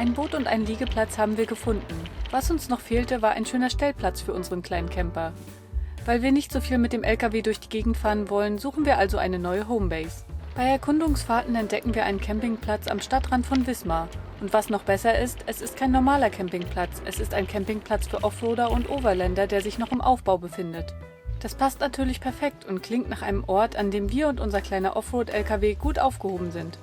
Ein Boot und einen Liegeplatz haben wir gefunden. Was uns noch fehlte, war ein schöner Stellplatz für unseren kleinen Camper. Weil wir nicht so viel mit dem LKW durch die Gegend fahren wollen, suchen wir also eine neue Homebase. Bei Erkundungsfahrten entdecken wir einen Campingplatz am Stadtrand von Wismar. Und was noch besser ist, es ist kein normaler Campingplatz, es ist ein Campingplatz für Offroader und Overländer, der sich noch im Aufbau befindet. Das passt natürlich perfekt und klingt nach einem Ort, an dem wir und unser kleiner Offroad-LKW gut aufgehoben sind.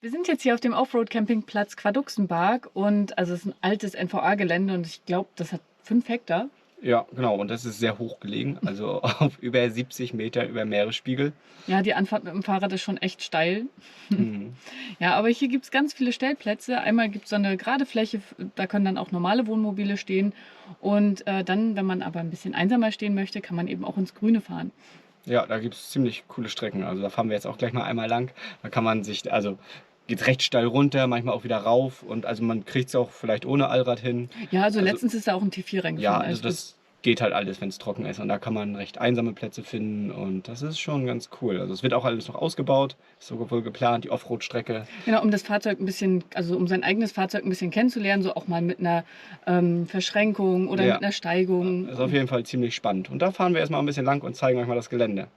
Wir sind jetzt hier auf dem Offroad-Campingplatz Quaduxenbarg und also es ist ein altes NVA-Gelände und ich glaube, das hat 5 Hektar. Ja, genau. Und das ist sehr hoch gelegen, also auf über 70 Meter über Meeresspiegel. Ja, die Anfahrt mit dem Fahrrad ist schon echt steil. Mhm. Ja, aber hier gibt es ganz viele Stellplätze. Einmal gibt es so eine gerade Fläche, da können dann auch normale Wohnmobile stehen. Und dann, wenn man aber ein bisschen einsamer stehen möchte, kann man eben auch ins Grüne fahren. Ja, da gibt es ziemlich coole Strecken. Also da fahren wir jetzt auch gleich mal einmal lang. Da kann man sich, also geht recht steil runter, manchmal auch wieder rauf. Und also man kriegt es auch vielleicht ohne Allrad hin. Ja, also Also- letztens ist da auch ein T4 reingefahren. Ja, also das geht halt alles, wenn es trocken ist. Und da kann man recht einsame Plätze finden. Und das ist schon ganz cool. Also es wird auch alles noch ausgebaut. Ist so wohl geplant, die Offroad-Strecke. Genau, um das Fahrzeug ein bisschen, also um sein eigenes Fahrzeug ein bisschen kennenzulernen, so auch mal mit einer Verschränkung oder Ja. mit einer Steigung. Ist auf jeden Fall ziemlich spannend. Und da fahren wir erstmal ein bisschen lang und zeigen euch mal das Gelände.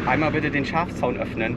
Einmal bitte den Schafzaun öffnen.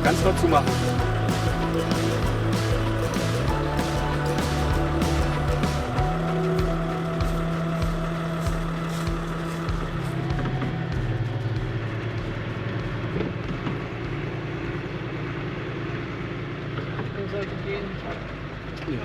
Ganz kurz zumachen. Sollte gehen. Ja.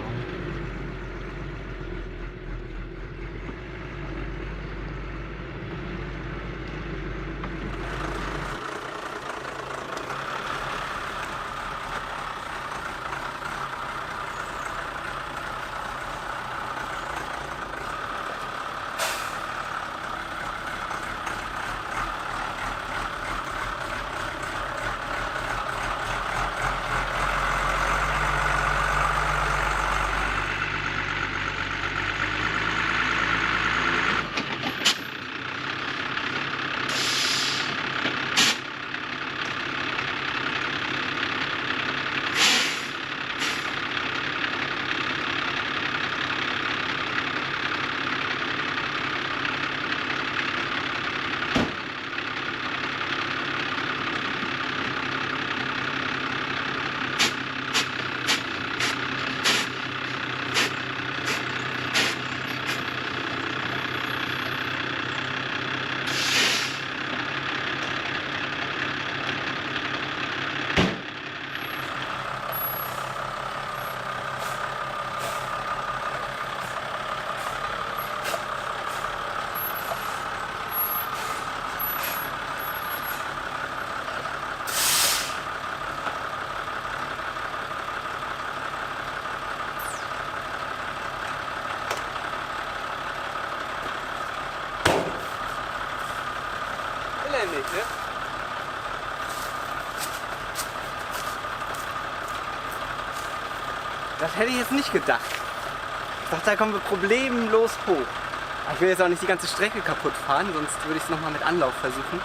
Nicht, ne? Das hätte ich jetzt nicht gedacht. Ich dachte, da kommen wir problemlos hoch. Aber ich will jetzt auch nicht die ganze Strecke kaputt fahren, sonst würde ich es nochmal mit Anlauf versuchen.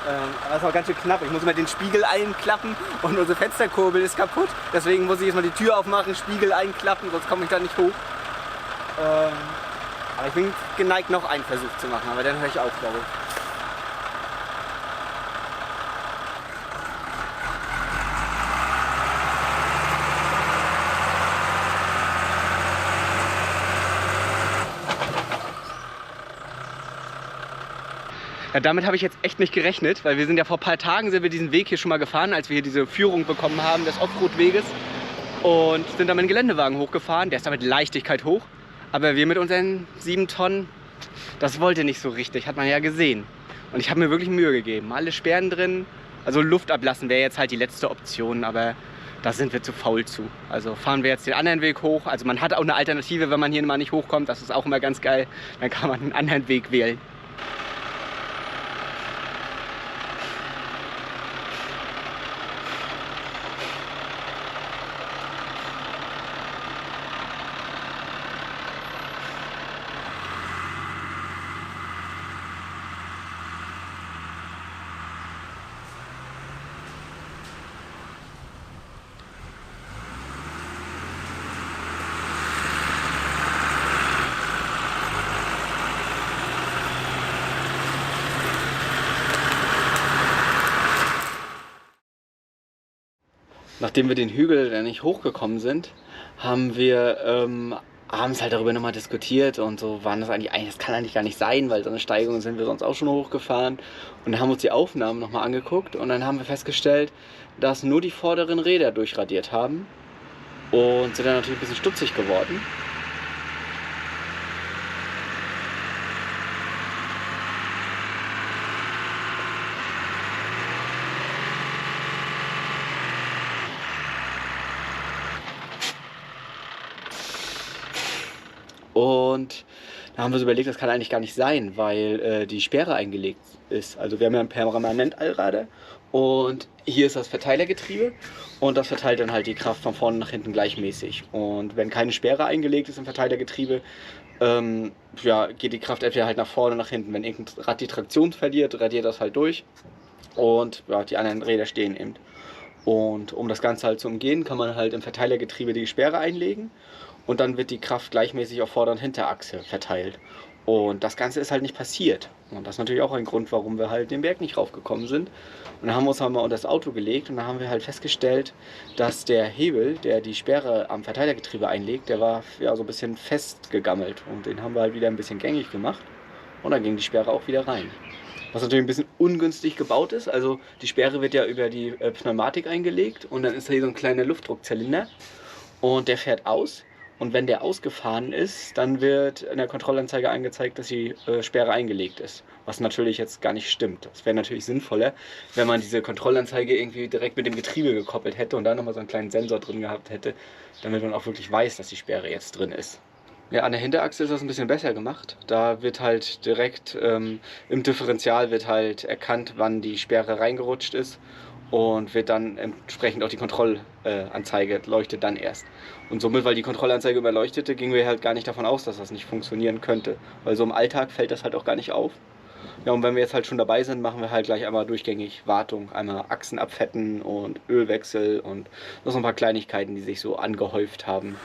Aber es ist auch ganz schön knapp. Ich muss mal den Spiegel einklappen und unsere Fensterkurbel ist kaputt. Deswegen muss ich jetzt mal die Tür aufmachen, Spiegel einklappen, sonst komme ich da nicht hoch. Aber ich bin geneigt, noch einen Versuch zu machen, aber dann höre ich auf, glaube ich. Ja, damit habe ich jetzt echt nicht gerechnet, weil wir sind ja vor ein paar Tagen diesen Weg hier schon mal gefahren, als wir hier diese Führung bekommen haben des Offroad-Weges und sind dann mit dem Geländewagen hochgefahren. Der ist da mit Leichtigkeit hoch, aber wir mit unseren 7 Tonnen, das wollte nicht so richtig, hat man ja gesehen. Und ich habe mir wirklich Mühe gegeben. Alle Sperren drin, also Luft ablassen wäre jetzt halt die letzte Option, aber da sind wir zu faul zu. Also fahren wir jetzt den anderen Weg hoch. Also man hat auch eine Alternative, wenn man hier mal nicht hochkommt, das ist auch immer ganz geil, dann kann man einen anderen Weg wählen. Nachdem wir den Hügel dann nicht hochgekommen sind, haben wir abends halt darüber nochmal diskutiert und so waren das das kann eigentlich gar nicht sein, weil so eine Steigung sind wir sonst auch schon hochgefahren und dann haben wir uns die Aufnahmen nochmal angeguckt und dann haben wir festgestellt, dass nur die vorderen Räder durchradiert haben und sind dann natürlich ein bisschen stutzig geworden. Und da haben wir uns überlegt, das kann eigentlich gar nicht sein, weil die Sperre eingelegt ist. Also wir haben ja ein Permanent-Allrader und hier ist das Verteilergetriebe und das verteilt dann halt die Kraft von vorne nach hinten gleichmäßig. Und wenn keine Sperre eingelegt ist im Verteilergetriebe, ja, geht die Kraft entweder halt nach vorne oder nach hinten. Wenn irgendein Rad die Traktion verliert, radiert das halt durch und ja, die anderen Räder stehen eben. Und um das Ganze halt zu umgehen, kann man halt im Verteilergetriebe die Sperre einlegen und dann wird die Kraft gleichmäßig auf Vorder- und Hinterachse verteilt. Und das Ganze ist halt nicht passiert. Und das ist natürlich auch ein Grund, warum wir halt den Berg nicht raufgekommen sind. Und dann haben wir uns halt mal unter das Auto gelegt und dann haben wir halt festgestellt, dass der Hebel, der die Sperre am Verteilergetriebe einlegt, der war ja so ein bisschen festgegammelt. Und den haben wir halt wieder ein bisschen gängig gemacht. Und dann ging die Sperre auch wieder rein. Was natürlich ein bisschen ungünstig gebaut ist. Also die Sperre wird ja über die Pneumatik eingelegt und dann ist da hier so ein kleiner Luftdruckzylinder und der fährt aus. Und wenn der ausgefahren ist, dann wird in der Kontrollanzeige angezeigt, dass die Sperre eingelegt ist. Was natürlich jetzt gar nicht stimmt. Es wäre natürlich sinnvoller, wenn man diese Kontrollanzeige irgendwie direkt mit dem Getriebe gekoppelt hätte und da nochmal so einen kleinen Sensor drin gehabt hätte, damit man auch wirklich weiß, dass die Sperre jetzt drin ist. Ja, an der Hinterachse ist das ein bisschen besser gemacht. Da wird halt direkt im Differential wird halt erkannt, wann die Sperre reingerutscht ist und wird dann entsprechend auch die Kontrollanzeige leuchtet dann erst. Und somit, weil die Kontrollanzeige überleuchtete, gingen wir halt gar nicht davon aus, dass das nicht funktionieren könnte. Weil so im Alltag fällt das halt auch gar nicht auf. Ja, und wenn wir jetzt halt schon dabei sind, machen wir halt gleich einmal durchgängig Wartung. Einmal Achsen abfetten und Ölwechsel und noch so ein paar Kleinigkeiten, die sich so angehäuft haben.